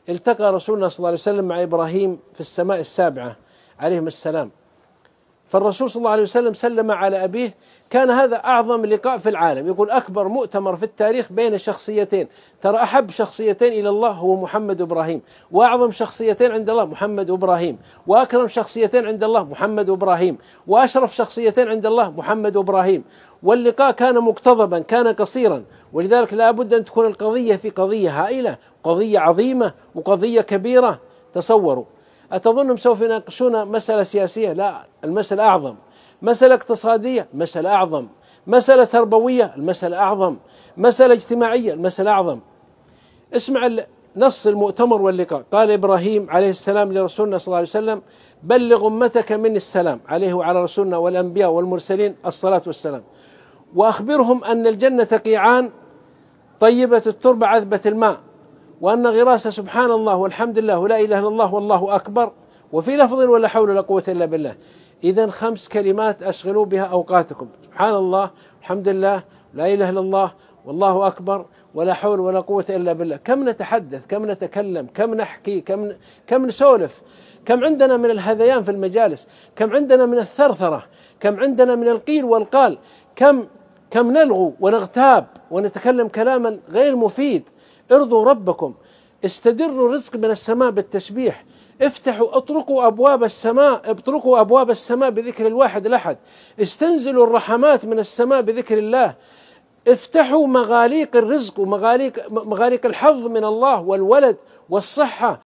التقى رسولنا صلى الله عليه وسلم مع إبراهيم في السماء السابعة عليهم السلام، فالرسول صلى الله عليه وسلم سلم على أبيه. كان هذا أعظم لقاء في العالم، يقول أكبر مؤتمر في التاريخ بين شخصيتين، ترى أحب شخصيتين إلى الله هو محمد وإبراهيم، وأعظم شخصيتين عند الله محمد وإبراهيم، وأكرم شخصيتين عند الله محمد وإبراهيم، وأشرف شخصيتين عند الله محمد وإبراهيم. واللقاء كان مقتضبا، كان قصيرا، ولذلك لا بد أن تكون القضية في قضية هائلة، قضية عظيمة وقضية كبيرة. تصوروا، أتظنهم سوف يناقشون مسألة سياسية؟ لا، المسألة أعظم. مسألة اقتصادية، مسألة أعظم. مسألة تربوية، المسألة أعظم. مسألة اجتماعية، المسألة أعظم. اسمع نص المؤتمر واللقاء. قال إبراهيم عليه السلام لرسولنا صلى الله عليه وسلم: بلغ أمتك مني السلام، عليه وعلى رسولنا والأنبياء والمرسلين الصلاة والسلام، وأخبرهم أن الجنة قيعان، طيبة التربة عذبة الماء، وأن غراسة سبحان الله والحمد لله ولا إله إلا الله والله أكبر، وفي لفظ ولا حول ولا قوة إلا بالله. إذن 5 كلمات أشغلوا بها أوقاتكم: سبحان الله، الحمد لله، لا إله إلا الله، والله أكبر، ولا حول ولا قوة إلا بالله. كم نتحدث، كم نتكلم، كم نحكي، كم نسولف، كم عندنا من الهذيان في المجالس، كم عندنا من الثرثرة، كم عندنا من القيل والقال، كم نلغو ونغتاب ونتكلم كلاما غير مفيد. ارضوا ربكم، استدروا الرزق من السماء بالتسبيح، اطرقوا أبواب السماء بذكر الواحد الأحد، استنزلوا الرحمات من السماء بذكر الله، افتحوا مغاليق الرزق ومغاليق الحظ من الله والولد والصحة